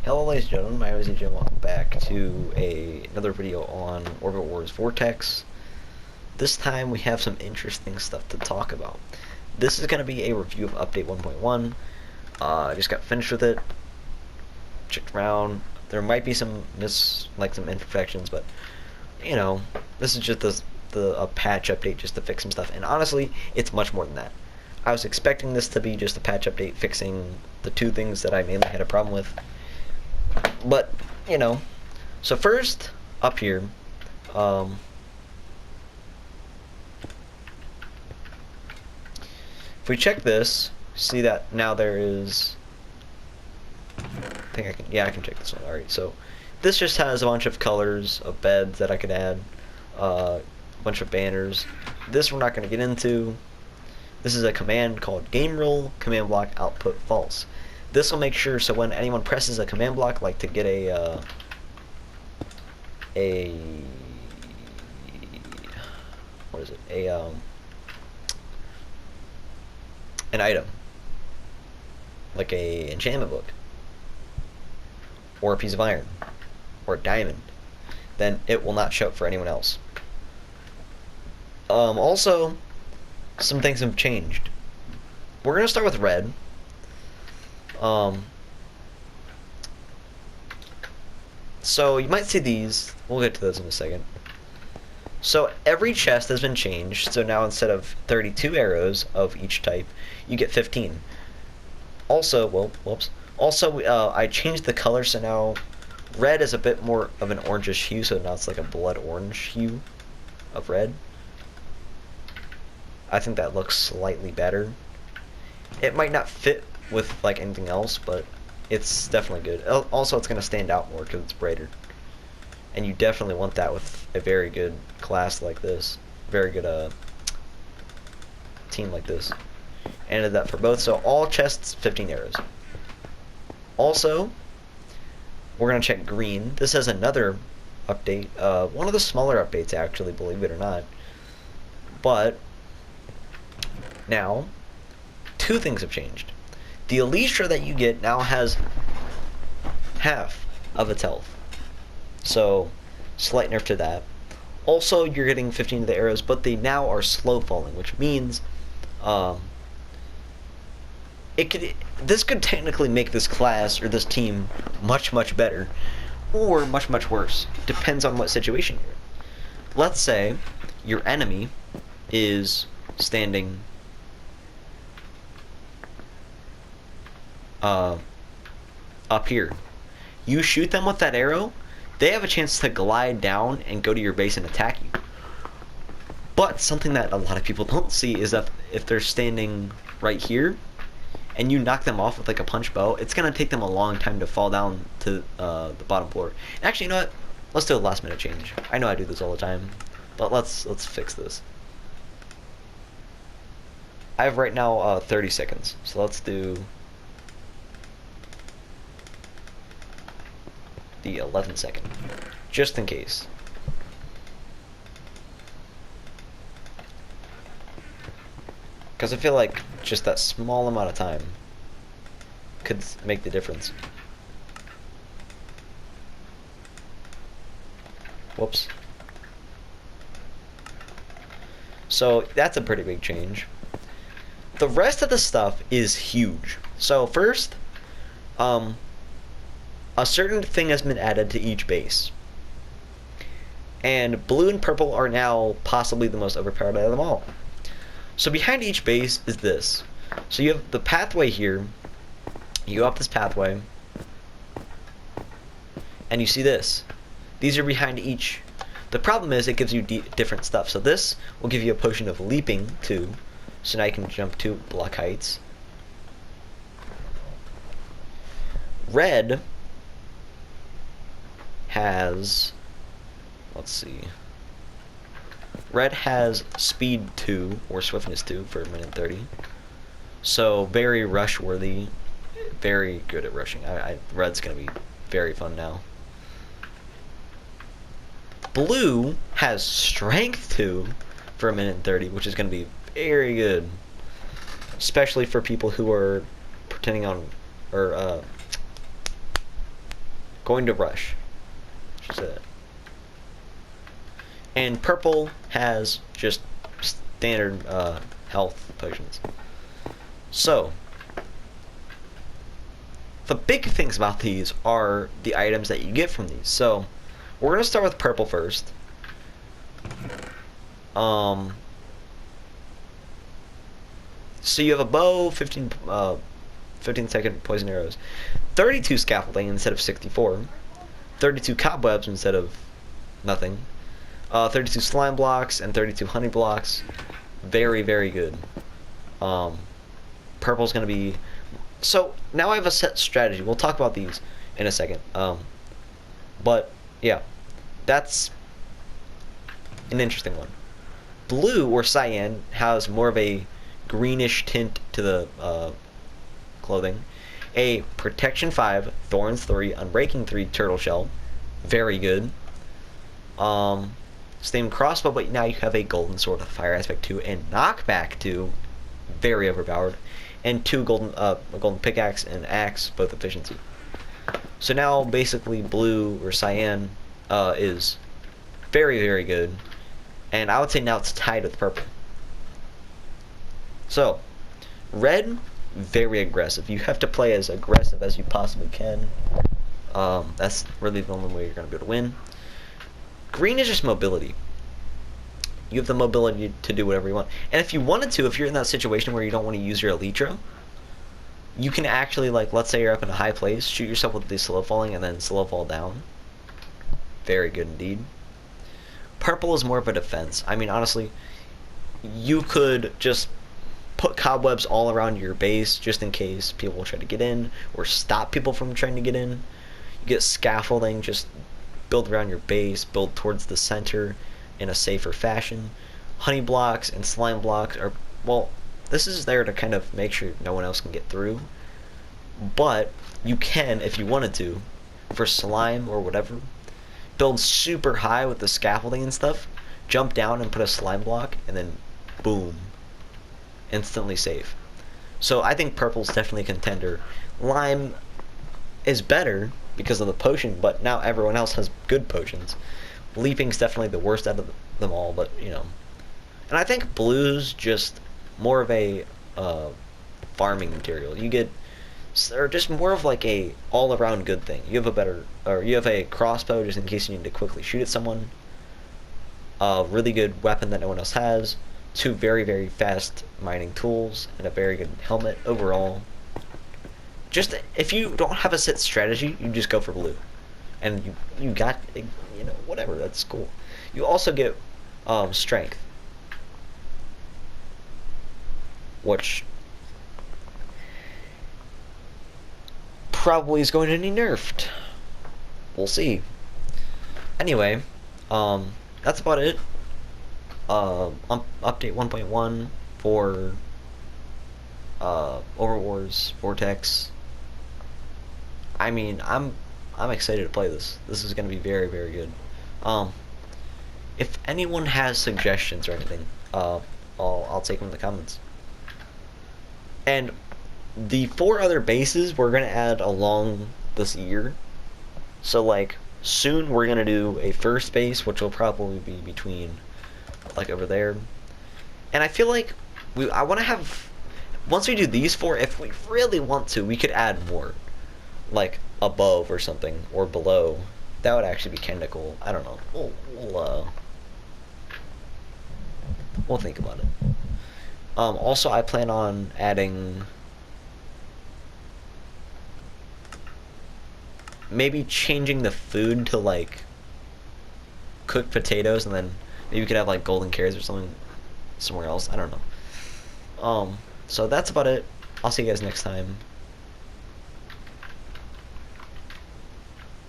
Hello ladies and gentlemen, my name is DJ and welcome back to another video on OrbitWars Vortex. This time we have some interesting stuff to talk about. This is going to be a review of Update 1.1. I just got finished with it, checked around. There might be some some imperfections, but you know, this is just a patch update just to fix some stuff. And honestly, it's much more than that. I was expecting this to be just a patch update fixing the two things that I mainly had a problem with. But, you know, so first, up here, if we check this, see that now there is, I can check this one. Alright, so this just has a bunch of colors of beds that I could add, a bunch of banners. This we're not going to get into. This is a command called game rule command block output false. This will make sure so when anyone presses a command block, like to get an item, like a enchantment book, or a piece of iron, or a diamond, then it will not show up for anyone else. Also, some things have changed. We're gonna start with red. So you might see these. We'll get to those in a second. So every chest has been changed. So now instead of 32 arrows of each type, you get 15. Also, whoops. Also, I changed the color, so now red is a bit more of an orangish hue. So now it's like a blood orange hue of red. I think that looks slightly better. It might not fit with like anything else, but it's definitely good. Also, it's going to stand out more because it's brighter, and you definitely want that with a very good class like this, very good team like this. And I did that for both, so all chests 15 arrows. Also, we're going to check green. This has another update, one of the smaller updates actually, believe it or not. But now two things have changed. The Elytra that you get now has half of its health, so slight nerf to that. Also, you're getting 15 of the arrows, but they now are slow falling, which means this could technically make this class or this team much better, or much worse. Depends on what situation you're in. Let's say your enemy is standing up here. You shoot them with that arrow, they have a chance to glide down and go to your base and attack you. But something that a lot of people don't see is that if they're standing right here and you knock them off with like a punch bow, it's gonna take them a long time to fall down to the bottom floor. Actually, you know what? Let's do a last minute change. I know I do this all the time, but let's fix this. I have right now 30 seconds, so let's do the 11-second, just in case. Because I feel like just that small amount of time could make the difference. Whoops. So that's a pretty big change. The rest of the stuff is huge. So first, a certain thing has been added to each base. And blue and purple are now possibly the most overpowered out of them all. So behind each base is this. So you have the pathway here. You go up this pathway. And you see this. These are behind each. The problem is it gives you different stuff. So this will give you a potion of leaping too. So now you can jump to block heights. Red has, let's see, red has speed 2 or swiftness 2 for 1:30, so very rush worthy, very good at rushing. Red's gonna be very fun now. Blue has strength 2 for 1:30, which is gonna be very good, especially for people who are pretending on, or going to rush. Just say that. And purple has just standard health potions. So, the big things about these are the items that you get from these. So, we're going to start with purple first. So you have a bow, 15-second poison arrows, 32 scaffolding instead of 64, 32 cobwebs instead of nothing, 32 slime blocks, and 32 honey blocks. Very, very good. Purple's going to be... So, now I have a set strategy. We'll talk about these in a second. But, yeah. That's an interesting one. Blue, or cyan, has more of a greenish tint to the clothing. A Protection 5, Thorns 3, Unbreaking 3 turtle shell. Very good. Same crossbow, but now you have a golden sword with fire aspect 2 and knockback 2. Very overpowered. And 2 a golden pickaxe and axe, both efficiency. So now basically blue or cyan is very, very good. And I would say now it's tied with purple. So, red, very aggressive. You have to play as aggressive as you possibly can. That's really the only way you're going to be able to win. Green is just mobility. You have the mobility to do whatever you want. And if you wanted to, if you're in that situation where you don't want to use your elytra, you can actually, like, let's say you're up in a high place, shoot yourself with the slow falling and then slow fall down. Very good indeed. Purple is more of a defense. I mean, honestly, you could just put cobwebs all around your base just in case people will try to get in or stop people from trying to get in. You get scaffolding, just build around your base, build towards the center in a safer fashion. Honey blocks and slime blocks are, well, this is there to kind of make sure no one else can get through. But you can, if you wanted to, for slime or whatever, build super high with the scaffolding and stuff, jump down and put a slime block, and then boom, instantly safe. So I think purple's definitely a contender. Lime is better because of the potion, but now everyone else has good potions. Leaping's definitely the worst out of them all, but you know. And I think blue's just more of a farming material. You get, or just more of like a all-around good thing. You have a better, or you have a crossbow just in case you need to quickly shoot at someone. A really good weapon that no one else has. 2 very, very fast mining tools and a very good helmet overall. Just if you don't have a set strategy, you just go for blue, and you got, you know, whatever. That's cool. You also get strength, which probably is going to need nerfed. We'll see. Anyway, that's about it. Update 1.1 for OrbitWars Vortex. I mean, I'm excited to play this. This is going to be very, very good. If anyone has suggestions or anything, I'll take them in the comments. And the 4 other bases we're going to add along this year. So, like, soon we're going to do a first base, which will probably be between, like, over there. And I feel like I want to have, once we do these 4, if we really want to, we could add more. Like, above or something, or below. That would actually be kind of cool. I don't know. We'll think about it. Also, I plan on adding, maybe changing the food to, like, cooked potatoes, and then maybe we could have, like, golden carrots or something somewhere else. I don't know. So that's about it. I'll see you guys next time.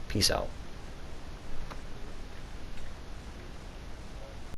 Peace out.